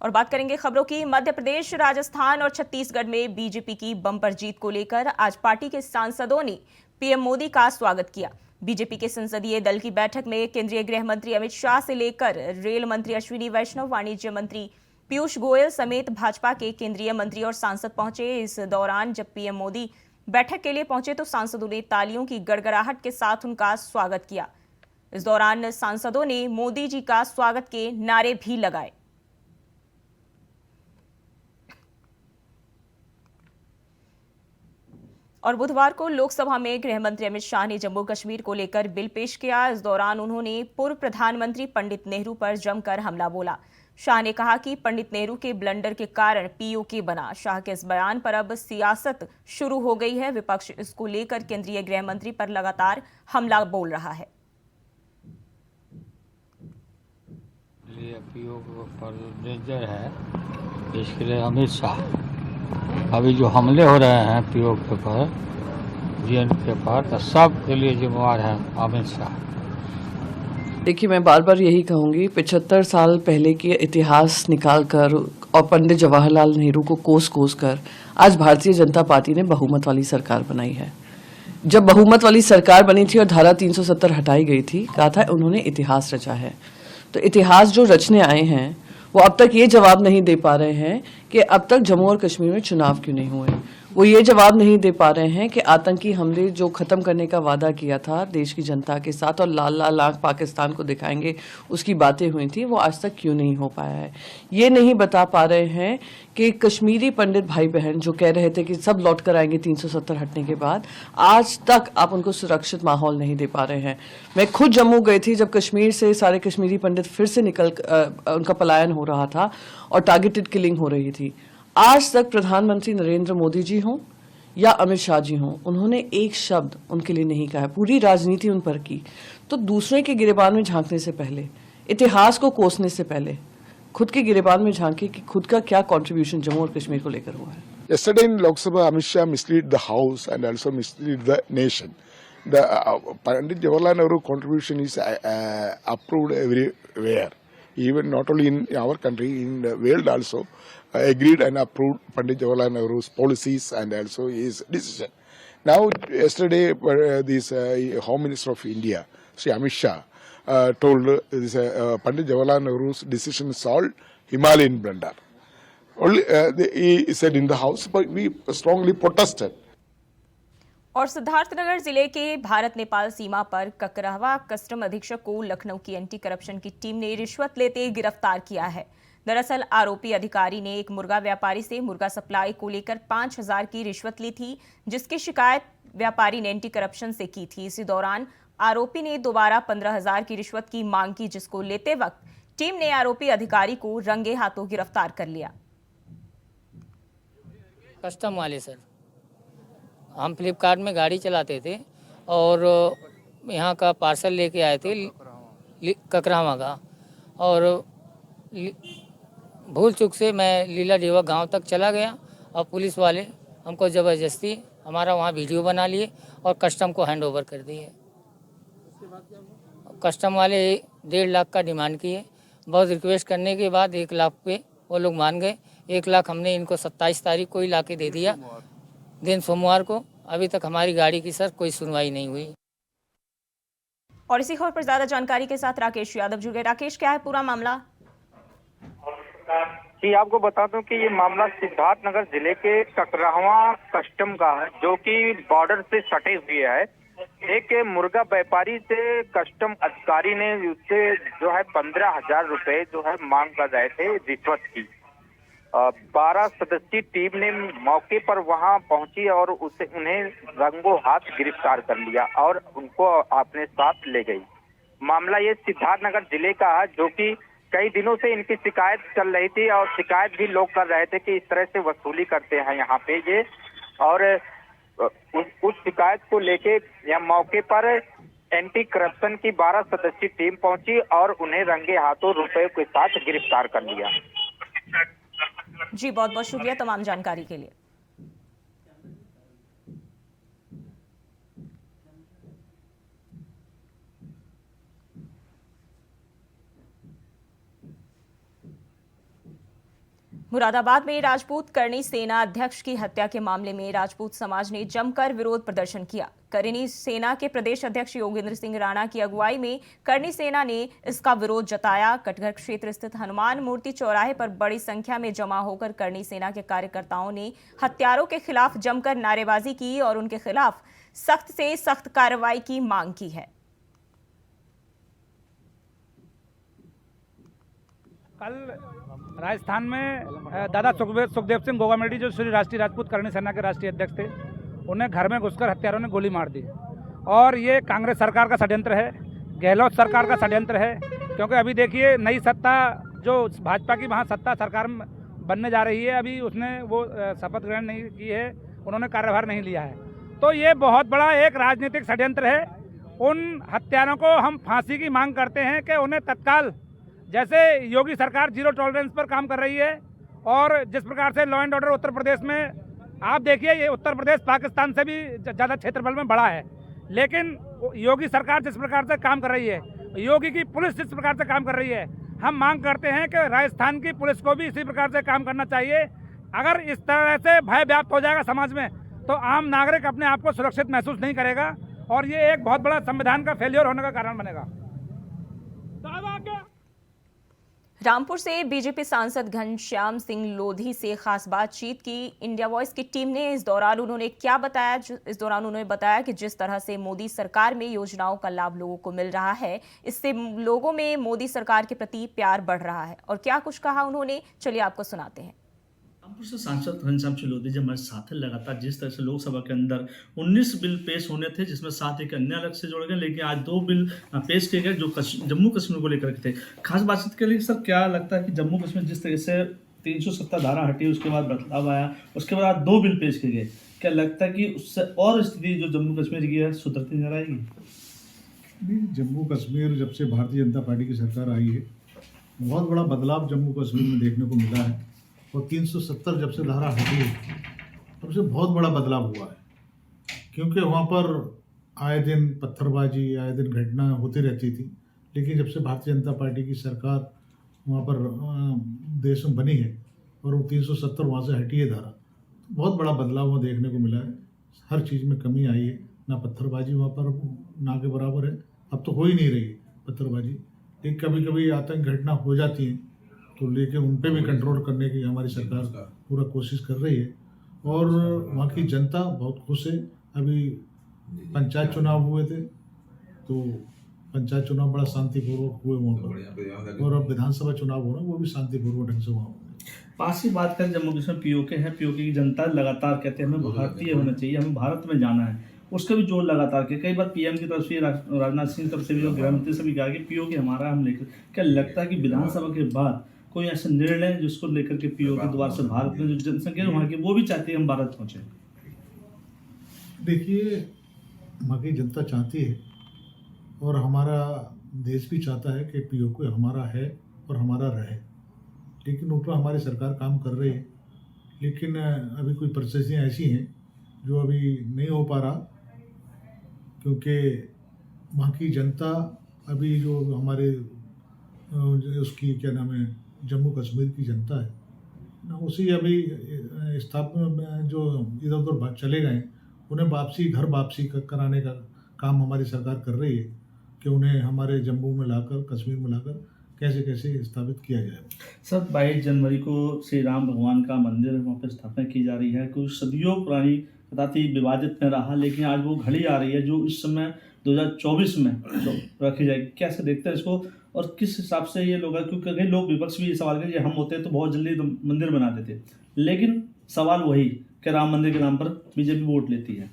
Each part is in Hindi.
और बात करेंगे खबरों की। मध्य प्रदेश, राजस्थान और छत्तीसगढ़ में बीजेपी की बम्पर जीत को लेकर आज पार्टी के सांसदों ने पीएम मोदी का स्वागत किया। बीजेपी के संसदीय दल की बैठक में केंद्रीय गृह मंत्री अमित शाह से लेकर रेल मंत्री अश्विनी वैष्णव, वाणिज्य मंत्री पीयूष गोयल समेत भाजपा के केंद्रीय मंत्री और सांसद पहुंचे। इस दौरान जब पीएम मोदी बैठक के लिए पहुंचे तो सांसदों ने तालियों की गड़गड़ाहट के साथ उनका स्वागत किया। इस दौरान सांसदों ने मोदी जी का स्वागत के नारे भी लगाए। और बुधवार को लोकसभा में गृह मंत्री अमित शाह ने जम्मू कश्मीर को लेकर बिल पेश किया। इस दौरान उन्होंने पूर्व प्रधानमंत्री पंडित नेहरू पर जमकर हमला बोला। शाह ने कहा कि पंडित नेहरू के ब्लंडर के कारण पीओके बना। शाह के इस बयान पर अब सियासत शुरू हो गई है। विपक्ष इसको लेकर केंद्रीय गृह मंत्री पर लगातार हमला बोल रहा है। पीओके पर डेंजर है, इसके लिए अमित शाह अभी जो हमले हो रहे हैं पीओके पर, जेएनके पर, तो सब के लिए जिम्मेवार है अमित शाह। देखिए, मैं बार बार यही कहूंगी, 75 साल पहले के इतिहास निकाल कर और पंडित जवाहरलाल नेहरू को कोस कोस कर आज भारतीय जनता पार्टी ने बहुमत वाली सरकार बनाई है। जब बहुमत वाली सरकार बनी थी और धारा 370 हटाई गई थी, कहा था उन्होंने इतिहास रचा है। तो इतिहास जो रचने आए हैं वो अब तक ये जवाब नहीं दे पा रहे हैं कि अब तक जम्मू और कश्मीर में चुनाव क्यों नहीं हुए। वो ये जवाब नहीं दे पा रहे हैं कि आतंकी हमले जो खत्म करने का वादा किया था देश की जनता के साथ और लाल लाल आंख पाकिस्तान को दिखाएंगे, उसकी बातें हुई थी, वो आज तक क्यों नहीं हो पाया है। ये नहीं बता पा रहे हैं कि कश्मीरी पंडित भाई बहन जो कह रहे थे कि सब लौट कर आएंगे 370 हटने के बाद, आज तक आप उनको सुरक्षित माहौल नहीं दे पा रहे हैं। मैं खुद जम्मू गई थी जब कश्मीर से सारे कश्मीरी पंडित फिर से उनका पलायन हो रहा था और टारगेटेड किलिंग हो रही थी। आज तक प्रधानमंत्री नरेंद्र मोदी जी हों या अमित शाह जी हों, उन्होंने एक शब्द उनके लिए नहीं कहा है। पूरी राजनीति उन पर की। तो दूसरे के गिरेबान में झांकने से पहले, इतिहास को कोसने से पहले, खुद के गिरेबान में झांके कि खुद का क्या कंट्रीब्यूशन जम्मू और कश्मीर को लेकर हुआ है। Yesterday in Lok Sabha, Amit Shah misled the House and also misled the nation. The Pandit Jawaharlal Nehru contribution is approved everywhere, even not only in our country, in the world also. Agreed and approved Pandit Jawaharlal Nehru's policies and also his decision. Now, yesterday, this Home Minister of India, Sri Amit Shah, told this Pandit Jawaharlal Nehru's decision solved Himalayan blunder. Only he said in the house, but we strongly protested. और सिद्धार्थनगर जिले के भारत नेपाल सीमा पर ककरहवा कस्टम अधीक्षक को लखनऊ की एंटी करप्शन की टीम ने रिश्वत लेते गिरफ्तार किया है। दरअसल आरोपी अधिकारी ने एक मुर्गा व्यापारी से मुर्गा सप्लाई को लेकर 5,000 की रिश्वत ली थी, जिसकी शिकायत व्यापारी ने एंटी करप्शन से की थी। इसी दौरान आरोपी ने दोबारा 15,000 की रिश्वत की मांग की, जिसको लेते वक्त टीम ने आरोपी अधिकारी को रंगे हाथों गिरफ्तार कर लिया। कस्टम वाले सर, हम फ्लिपकार्ट में गाड़ी चलाते थे और यहाँ का पार्सल लेके आए थे ककरावा का, और भूल चूक से मैं लीला डेवा गांव तक चला गया और पुलिस वाले हमको ज़बरदस्ती हमारा वहाँ वीडियो बना लिए और कस्टम को हैंड ओवर कर दिए। कस्टम वाले 1.5 लाख का डिमांड किए। बहुत रिक्वेस्ट करने के बाद 1 लाख पे वो लोग मान गए। 1 लाख हमने इनको 27 तारीख को ही ला के दे दिया, दिन सोमवार को। अभी तक हमारी गाड़ी की सर कोई सुनवाई नहीं हुई। और इसी खबर पर ज्यादा जानकारी के साथ राकेश यादव जुड़ गए। राकेश, क्या है पूरा मामला? जी, आपको बता दूं कि ये मामला सिद्धार्थनगर जिले के ककरहवा कस्टम का है, जो कि बॉर्डर से सटे हुए है। एक मुर्गा व्यापारी से कस्टम अधिकारी ने उससे जो है 15,000 रुपए जो है मांग कर रहे थे रिश्वत की। 12 सदस्यीय टीम ने मौके पर वहां पहुंची और उन्हें रंगों हाथ गिरफ्तार कर लिया और उनको अपने साथ ले गई। मामला ये सिद्धार्थनगर जिले का है, जो कि कई दिनों से इनकी शिकायत चल रही थी और शिकायत भी लोग कर रहे थे कि इस तरह से वसूली करते हैं यहाँ पे ये। और उस शिकायत को लेके यहाँ मौके पर एंटी करप्शन की 12 सदस्यीय टीम पहुंची और उन्हें रंगे हाथों रुपए के साथ गिरफ्तार कर लिया। जी, बहुत बहुत शुक्रिया तमाम जानकारी के लिए। मुरादाबाद में राजपूत करनी सेना अध्यक्ष की हत्या के मामले में राजपूत समाज ने जमकर विरोध प्रदर्शन किया। करनी सेना के प्रदेश अध्यक्ष योगेंद्र सिंह राणा की अगुवाई में करनी सेना ने इसका विरोध जताया। कटघर क्षेत्र स्थित हनुमान मूर्ति चौराहे पर बड़ी संख्या में जमा होकर करनी सेना के कार्यकर्ताओं ने हत्यारों के खिलाफ जमकर नारेबाजी की और उनके खिलाफ सख्त से सख्त कार्रवाई की मांग की है। कल राजस्थान में दादा सुखदेव सिंह गोगामेडी जो श्री राष्ट्रीय राजपूत करनी सेना के राष्ट्रीय अध्यक्ष थे, उन्हें घर में घुसकर हत्यारों ने गोली मार दी। और ये कांग्रेस सरकार का षड्यंत्र है, गहलोत सरकार का षड्यंत्र है। क्योंकि अभी देखिए नई सत्ता जो भाजपा की वहाँ सत्ता सरकार बनने जा रही है, अभी उसने वो शपथ ग्रहण नहीं की है, उन्होंने कार्यभार नहीं लिया है। तो ये बहुत बड़ा एक राजनीतिक षड्यंत्र है। उन हत्यारों को हम फांसी की मांग करते हैं कि उन्हें तत्काल, जैसे योगी सरकार जीरो टॉलरेंस पर काम कर रही है और जिस प्रकार से law and order Uttar Pradesh में आप देखिए, ये उत्तर प्रदेश पाकिस्तान से भी ज़्यादा क्षेत्रफल में बड़ा है, लेकिन योगी सरकार जिस प्रकार से काम कर रही है, योगी की पुलिस जिस प्रकार से काम कर रही है, हम मांग करते हैं कि राजस्थान की पुलिस को भी इसी प्रकार से काम करना चाहिए। अगर इस तरह से भय व्याप्त हो जाएगा समाज में तो आम नागरिक अपने आप को सुरक्षित महसूस नहीं करेगा और ये एक बहुत बड़ा संविधान का फेलियर होने का कारण बनेगा। रामपुर से बीजेपी सांसद घनश्याम सिंह लोधी से खास बातचीत की इंडिया वॉइस की टीम ने। इस दौरान उन्होंने बताया कि जिस तरह से मोदी सरकार में योजनाओं का लाभ लोगों को मिल रहा है, इससे लोगों में मोदी सरकार के प्रति प्यार बढ़ रहा है। और क्या कुछ कहा उन्होंने, चलिए आपको सुनाते हैं। रामपुर से सांसद घनश्याम सिंह लोधी जी हमारे साथ है। लगातार जिस तरह से लोकसभा के अंदर 19 बिल पेश होने थे, जिसमें 7 एक अन्य अलग से जोड़े गए, लेकिन आज 2 बिल पेश किए गए जो जम्मू कश्मीर को लेकर के थे। खास बातचीत के लिए सर क्या लगता है कि जम्मू कश्मीर जिस तरह से 370 धारा हटी, उसके बाद बदलाव आया, उसके बाद 2 बिल पेश किए गए, क्या लगता है कि उससे और स्थिति जो जम्मू कश्मीर की है सुधरती नजर आएगी? नहीं, जम्मू कश्मीर जब से भारतीय जनता पार्टी की सरकार आई है, बहुत बड़ा बदलाव जम्मू कश्मीर में देखने को मिला है। और 370 जब से धारा हटी है तब से बहुत बड़ा बदलाव हुआ है, क्योंकि वहाँ पर आए दिन पत्थरबाजी, आए दिन घटना होती रहती थी। लेकिन जब से भारतीय जनता पार्टी की सरकार वहाँ पर देश में बनी है और वो 370 वहाँ से हटी है धारा, तो बहुत बड़ा बदलाव वहाँ देखने को मिला है। हर चीज़ में कमी आई है, ना पत्थरबाजी वहाँ पर ना के बराबर है, अब तो हो ही नहीं रही पत्थरबाजी। लेकिन कभी कभी आतंक घटना हो जाती है तो लेकिन उन पे भी कंट्रोल करने की हमारी सरकार पूरा कोशिश कर रही है और वहाँ की जनता बहुत खुश है। अभी पंचायत चुनाव हुए थे तो पंचायत चुनाव बड़ा शांतिपूर्वक हुए वहाँ पर, और अब विधानसभा चुनाव हो रहा है वो भी शांतिपूर्वक ढंग से वहाँ होंगे। पास की बात करें, जम्मू कश्मीर पीओके है, पीओके की जनता लगातार कहते हैं हमें भारतीय होना चाहिए, हमें भारत में जाना है, उसका भी जोर लगातार के कई बार पीएम की तरफ से, राजनाथ सिंह की तरफ से भी और गृहमंत्री से भी कहा कि पीओके हमारा हम लेकर। क्या लगता है कि विधानसभा के बाद कोई ऐसा निर्णय जिसको लेकर के पीओके द्वारा से भारत में जो जनसंख्या वहाँ की वो भी चाहती है हम भारत पहुँचे? देखिए, वहाँ की जनता चाहती है और हमारा देश भी चाहता है कि पीओके हमारा है और हमारा रहे, लेकिन उन पर हमारी सरकार काम कर रही है। लेकिन अभी कोई परिस्थितियाँ ऐसी हैं जो अभी नहीं हो पा रहा, क्योंकि वहाँ की जनता अभी जो हमारे उसकी क्या नाम है जम्मू कश्मीर की जनता है ना, उसी अभी स्थापना जो इधर उधर चले गए उन्हें घर वापसी कराने का काम हमारी सरकार कर रही है कि उन्हें हमारे जम्मू में लाकर, कश्मीर में लाकर कैसे स्थापित किया जाए। सर 22 जनवरी को श्री राम भगवान का मंदिर वहाँ पर स्थापना की जा रही है, कुछ सदियों पुरानी कदाति विवादित में रहा, लेकिन आज वो घड़ी आ रही है जो इस समय 2024 में रखी जाएगी। कैसे देखते हैं इसको और किस हिसाब से ये लोग, क्योंकि कई लोग विपक्ष भी ये सवाल करें हम होते तो बहुत जल्दी तो मंदिर बना देते, लेकिन सवाल वही कि राम मंदिर के नाम पर बीजेपी वोट लेती है।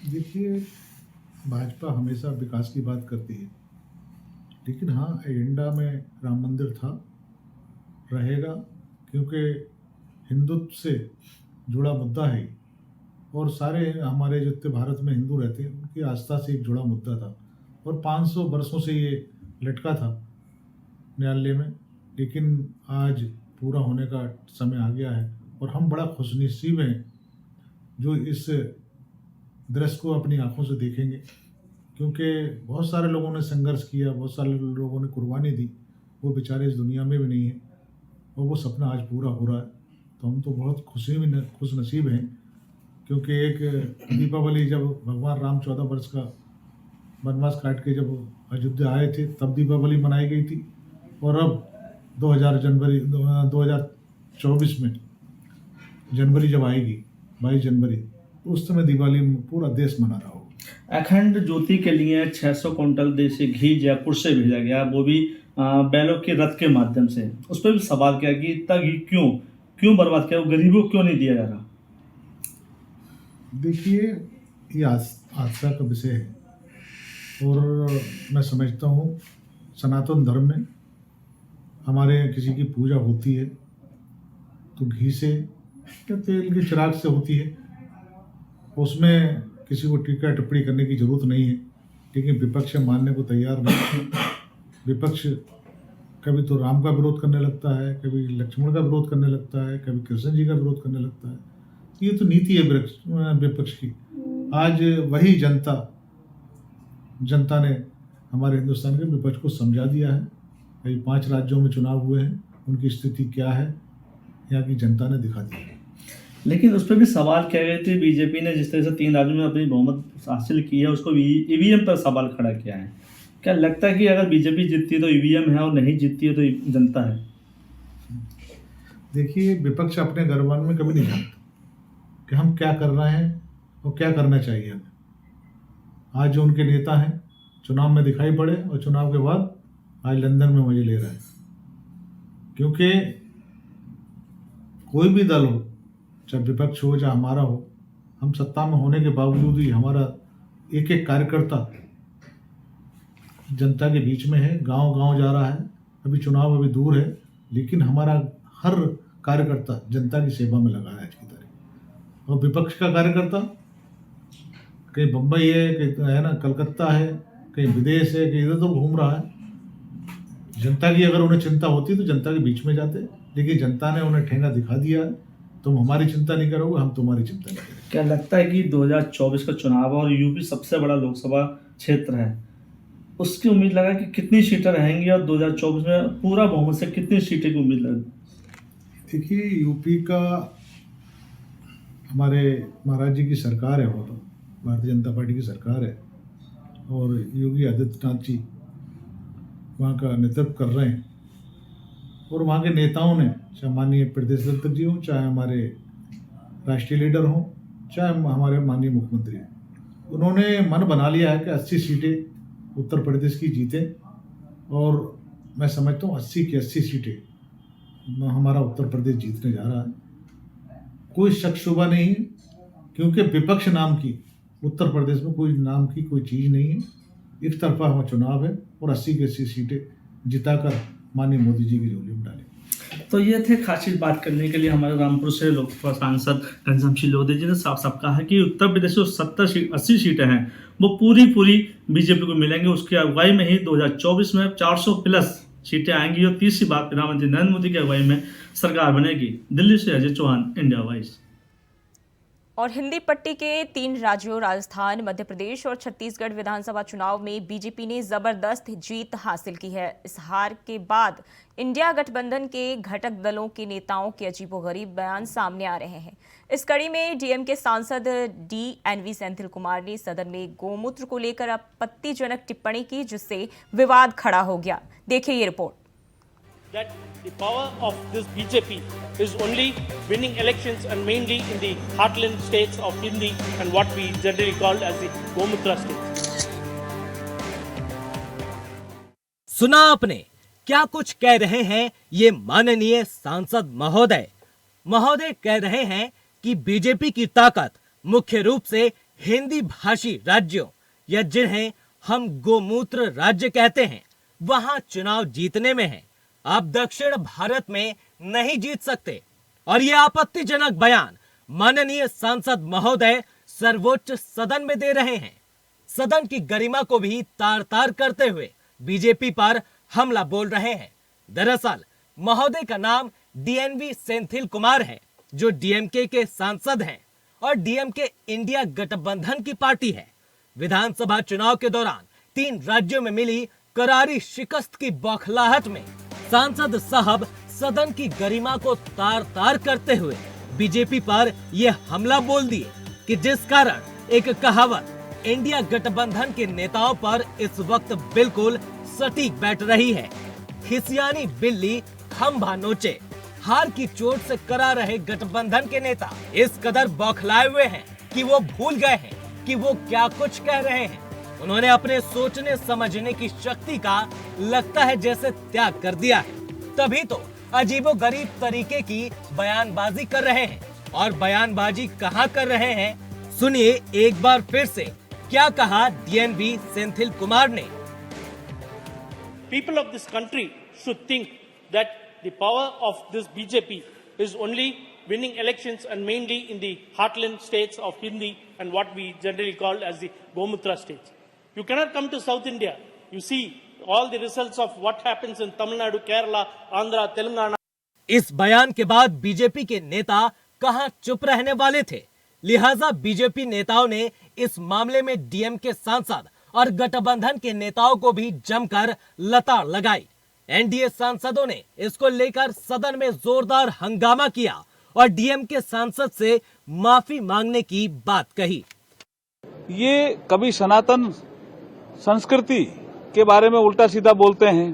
देखिए, भाजपा हमेशा विकास की बात करती है, लेकिन हाँ एजेंडा में राम मंदिर था, रहेगा, क्योंकि हिंदुत्व से जुड़ा मुद्दा है और सारे हमारे जितने भारत में हिंदू रहते हैं उनकी आस्था से एक जुड़ा मुद्दा था और 500 वर्षों से ये लटका था न्यायालय में, लेकिन आज पूरा होने का समय आ गया है और हम बड़ा खुशनसीब हैं जो इस दृश्य को अपनी आंखों से देखेंगे, क्योंकि बहुत सारे लोगों ने संघर्ष किया, बहुत सारे लोगों ने कुर्बानी दी, वो बेचारे इस दुनिया में भी नहीं है और वो सपना आज पूरा हो रहा है। तो हम तो बहुत खुश नसीब हैं, क्योंकि एक दीपावली जब भगवान राम 14 वर्ष का वनवास काट के जब अयोध्या आए थे तब दीपावली मनाई गई थी, और अब 2024 में जनवरी जब आएगी 22 जनवरी, तो उस समय दिवाली पूरा देश मना रहा होगा। अखंड ज्योति के लिए 600 क्विंटल देसी घी जयपुर से भेजा गया, वो भी बैलों के रथ के माध्यम से। उस पर भी सवाल किया कि इतना घी क्यों बर्बाद किया, वो गरीबों को क्यों नहीं दिया जा रहा? देखिए, ये आस्था का विषय है, और मैं समझता हूँ सनातन धर्म में हमारे किसी की पूजा होती है तो घी से या तेल के चिराग से होती है, उसमें किसी को टीका टिप्पणी करने की जरूरत नहीं है। लेकिन विपक्ष मानने को तैयार नहीं। विपक्ष कभी तो राम का विरोध करने लगता है, कभी लक्ष्मण का विरोध करने लगता है, कभी कृष्ण जी का विरोध करने लगता है। ये तो नीति है विपक्ष की। आज वही जनता ने हमारे हिंदुस्तान के विपक्ष को समझा दिया है। अभी 5 राज्यों में चुनाव हुए हैं, उनकी स्थिति क्या है यहाँ की जनता ने दिखा दी है। लेकिन उस पर भी सवाल किया गया थे, बीजेपी ने जिस तरह से 3 राज्यों में अपनी बहुमत हासिल की है, उसको ईवीएम पर सवाल खड़ा किया है। क्या लगता है कि अगर बीजेपी जीतती है तो ईवीएम है, और नहीं जीतती है तो जनता है? देखिए, विपक्ष अपने गर्भान में कभी नहीं जानता कि हम क्या कर रहे हैं और क्या करना चाहिए हमें। आज जो उनके नेता हैं चुनाव में दिखाई पड़े, और चुनाव के बाद आज लंदन में मजे ले रहे हैं। क्योंकि कोई भी दल हो, चाहे विपक्ष हो चाहे हमारा हो, हम सत्ता में होने के बावजूद ही हमारा एक एक कार्यकर्ता जनता के बीच में है, गांव-गांव जा रहा है। अभी चुनाव अभी दूर है, लेकिन हमारा हर कार्यकर्ता जनता की सेवा में लगा है आज की तारीख। और विपक्ष का कार्यकर्ता कहीं बम्बई है, कहीं है ना कलकत्ता है, कहीं विदेश है, कहीं इधर तो घूम रहा है। जनता की अगर उन्हें चिंता होती तो जनता के बीच में जाते, लेकिन जनता ने उन्हें ठेंगा दिखा दिया है। तुम हमारी चिंता नहीं करोगे, हम तुम्हारी चिंता नहीं करेंगे। क्या लगता है कि 2024 का चुनाव और यूपी सबसे बड़ा लोकसभा क्षेत्र है, उसकी उम्मीद लगा कि कितनी सीटें रहेंगी, और 2024 में पूरा बहुमत से कितनी सीटें की उम्मीद लगी? देखिए, यूपी का हमारे महाराज जी की सरकार है, वो तो भारतीय जनता पार्टी की सरकार है, और योगी आदित्यनाथ जी वहाँ का नेतृत्व कर रहे हैं। और वहाँ के नेताओं ने, चाहे माननीय प्रदेश अध्यक्ष जी हों, चाहे हमारे राष्ट्रीय लीडर हों, चाहे हमारे माननीय मुख्यमंत्री हैं, उन्होंने मन बना लिया है कि 80 सीटें उत्तर प्रदेश की जीतें। और मैं समझता हूँ 80 की 80 सीटें हमारा उत्तर प्रदेश जीतने जा रहा है। कोई शक शुबा नहीं है, क्योंकि विपक्ष नाम की उत्तर प्रदेश में कोई नाम की कोई चीज़ नहीं है। एक तरफा हमारा चुनाव है, और 80 की 80 सीटें जिताकर माननीय मोदी जी की झोली में डालें। तो ये थे खासी बात करने के लिए हमारे रामपुर से लोकसभा सांसद घनश्याम सिंह जी ने साफ साफ कहा है कि उत्तर प्रदेश में 80 सीटें हैं, वो पूरी बीजेपी को मिलेंगे। उसकी अगुवाई में ही 2024 में 400 प्लस सीटें आएंगी, और तीसरी बात प्रधानमंत्री नरेंद्र मोदी की अगुवाई में सरकार बनेगी। दिल्ली से अजय चौहान, इंडिया वॉइस। और हिंदी पट्टी के 3 राज्यों राजस्थान, मध्य प्रदेश और छत्तीसगढ़ विधानसभा चुनाव में बीजेपी ने जबरदस्त जीत हासिल की है। इस हार के बाद इंडिया गठबंधन के घटक दलों के नेताओं के अजीबोगरीब बयान सामने आ रहे हैं। इस कड़ी में डीएमके सांसद DNV सेंथिल कुमार ने सदन में गोमूत्र को लेकर आपत्तिजनक टिप्पणी की, जिससे विवाद खड़ा हो गया। देखिए ये report. That the power of this BJP is only winning elections, and mainly in the heartland states of Hindi and what we generally call as the Gomutra states. सुना आपने क्या कुछ कह रहे हैं ये माननीय सांसद महोदय। महोदय कह रहे हैं कि बीजेपी की ताकत मुख्य रूप से हिंदी भाषी राज्यों, या जिन्हें हम गोमूत्र राज्य कहते हैं, वहां चुनाव जीतने में है। आप दक्षिण भारत में नहीं जीत सकते। और यह आपत्तिजनक बयान माननीय सांसद महोदय सर्वोच्च सदन में दे रहे हैं। सदन की गरिमा को भी तार तार करते हुए बीजेपी पर हमला बोल रहे हैं। दरअसल महोदय का नाम DNV सेंथिल कुमार है, जो डीएमके के सांसद हैं और डीएमके इंडिया गठबंधन की पार्टी है। विधानसभा चुनाव के दौरान 3 राज्यों में मिली करारी शिकस्त की बौखलाहट में सांसद साहब सदन की गरिमा को तार तार करते हुए बीजेपी पर यह हमला बोल दिए कि जिस कारण एक कहावत इंडिया गठबंधन के नेताओं पर इस वक्त बिल्कुल सटीक बैठ रही है, खिसियानी बिल्ली खंभा नोचे। हार की चोट से करा रहे गठबंधन के नेता इस कदर बौखलाए हुए हैं कि वो भूल गए हैं कि वो क्या कुछ कह रहे हैं। उन्होंने अपने सोचने समझने की शक्ति का लगता है जैसे त्याग कर दिया है, तभी तो अजीबोगरीब तरीके की बयानबाजी कर रहे हैं। और बयानबाजी कहाँ कर रहे हैं, सुनिए एक बार फिर से क्या कहा डीएनवी सेंथिल कुमार ने। People of this country should think that the power of this BJP is only winning elections and mainly in the heartland states of Hindi and what we generally call as the Gomutra states. You cannot come to South India. You see all the results of what happens in Tamil Nadu, Kerala, Andhra, Telangana. इस बयान के बाद बीजेपी के नेता कहां चुप रहने वाले थे, लिहाजा बीजेपी नेताओं ने इस मामले में डीएमके सांसद और गठबंधन के नेताओं को भी जमकर लताड़ लगाई। एनडीए सांसदों ने इसको लेकर सदन में जोरदार हंगामा किया और डीएमके सांसद से माफी मांगने की बात कही। ये कभी सनातन संस्कृति के बारे में उल्टा सीधा बोलते हैं,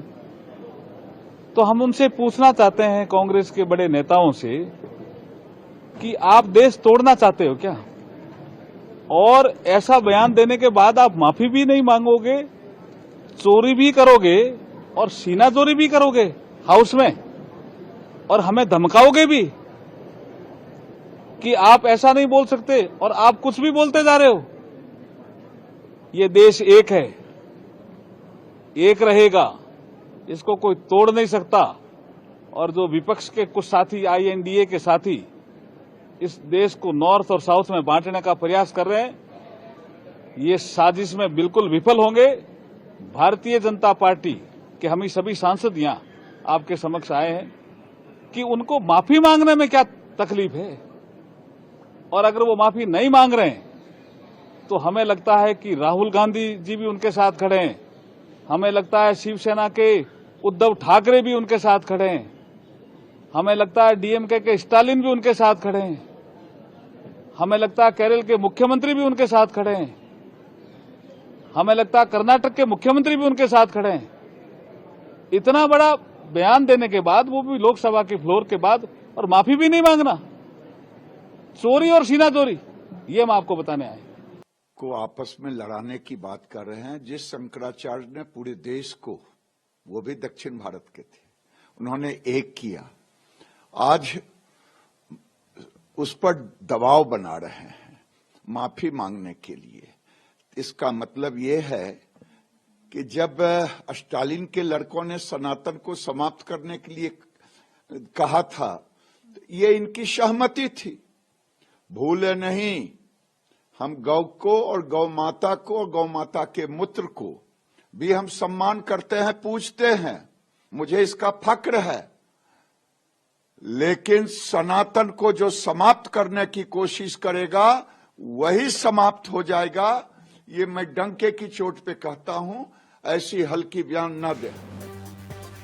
तो हम उनसे पूछना चाहते हैं कांग्रेस के बड़े नेताओं से कि आप देश तोड़ना चाहते हो क्या? और ऐसा बयान देने के बाद आप माफी भी नहीं मांगोगे, चोरी भी करोगे और सीना चोरी भी करोगे हाउस में, और हमें धमकाओगे भी कि आप ऐसा नहीं बोल सकते और आप कुछ भी बोलते जा रहे हो। ये देश एक है, एक रहेगा, इसको कोई तोड़ नहीं सकता। और जो विपक्ष के कुछ साथी आईएनडीए के साथी इस देश को नॉर्थ और साउथ में बांटने का प्रयास कर रहे हैं, ये साजिश में बिल्कुल विफल होंगे। भारतीय जनता पार्टी के हम सभी सांसद यहां आपके समक्ष आए हैं कि उनको माफी मांगने में क्या तकलीफ है, और अगर वो माफी नहीं मांग रहे हैं तो हमें लगता है कि राहुल गांधी जी भी उनके साथ खड़े हैं, हमें लगता है शिवसेना के उद्धव ठाकरे भी उनके साथ खड़े हैं, हमें लगता है डीएमके के स्टालिन भी उनके साथ खड़े हैं, हमें लगता है केरल के मुख्यमंत्री भी उनके साथ खड़े हैं, हमें लगता है कर्नाटक के मुख्यमंत्री भी उनके साथ खड़े हैं। इतना बड़ा बयान देने के बाद, वो भी लोकसभा के फ्लोर के बाद, और माफी भी नहीं मांगना, चोरी और सीना चोरी, ये हम आपको बताने आए को आपस में लड़ाने की बात कर रहे हैं। जिस शंकराचार्य ने पूरे देश को, वो भी दक्षिण भारत के थे, उन्होंने एक किया, आज उस पर दबाव बना रहे हैं माफी मांगने के लिए। इसका मतलब ये है कि जब स्टालिन के लड़कों ने सनातन को समाप्त करने के लिए कहा था, तो ये इनकी सहमति थी। भूले नहीं, हम गौ को और गौ माता को और गौ माता के मूत्र को भी हम सम्मान करते हैं, पूजते हैं, मुझे इसका फक्र है। लेकिन सनातन को जो समाप्त करने की कोशिश करेगा वही समाप्त हो जाएगा। ये मैं डंके की चोट पे कहता हूं, ऐसी हल्की बयान न दे।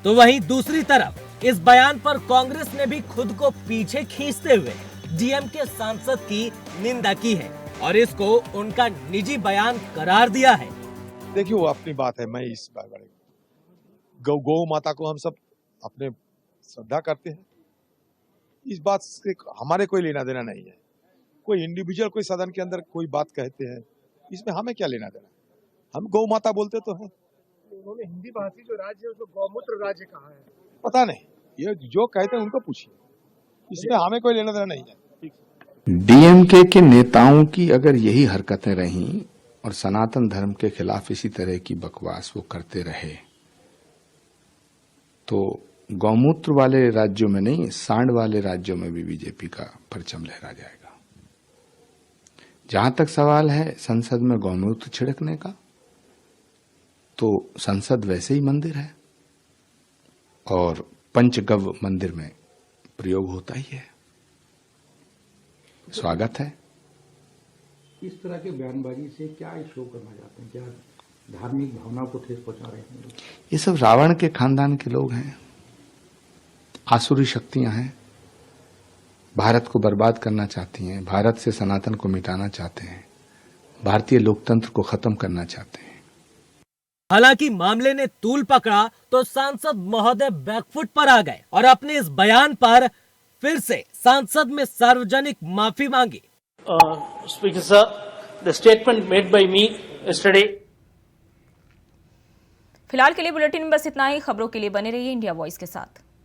तो वहीं दूसरी तरफ इस बयान पर कांग्रेस ने भी खुद को पीछे खींचते हुए डीएमके सांसद की निंदा की है और इसको उनका निजी बयान करार दिया है। देखिए, वो अपनी बात है, मैं इस बारे गौ माता को हम सब अपने श्रद्धा करते हैं, इस बात से हमारे कोई लेना देना नहीं है। कोई इंडिविजुअल कोई सदन के अंदर कोई बात कहते हैं, इसमें हमें क्या लेना देना, हम गौ माता बोलते तो हैं। उन्होंने हिंदी भाषी जो राज्य है उसको गौमूत्र राज्य कहा है। पता नहीं, ये जो कहते हैं उनको पूछिए, इसमें हमें कोई लेना देना नहीं है। डीएमके के नेताओं की अगर यही हरकतें रहीं और सनातन धर्म के खिलाफ इसी तरह की बकवास वो करते रहे, तो गौमूत्र वाले राज्यों में नहीं, सांड वाले राज्यों में भी बीजेपी का परचम लहरा जाएगा। जहां तक सवाल है संसद में गौमूत्र छिड़कने का, तो संसद वैसे ही मंदिर है और पंचगव्य मंदिर में प्रयोग होता ही है, स्वागत है। इस तरह के बयानबाजी से क्या शो करना चाहते हैं, क्या धार्मिक भावना को ठेस पहुंचा रहे हैं? ये सब रावण के खानदान के लोग हैं। आसुरी शक्तियां हैं, भारत को बर्बाद करना चाहती हैं, भारत से सनातन को मिटाना चाहते हैं, भारतीय लोकतंत्र को खत्म करना चाहते हैं। हालांकि मामले ने तूल पकड़ा तो सांसद महोदय बैकफुट पर आ गए और अपने इस बयान पर फिर से सांसद में सार्वजनिक माफी मांगी। Speaker sir, the statement made by me yesterday. फिलहाल के लिए बुलेटिन में बस इतना ही। खबरों के लिए बने रहिए इंडिया वॉइस के साथ।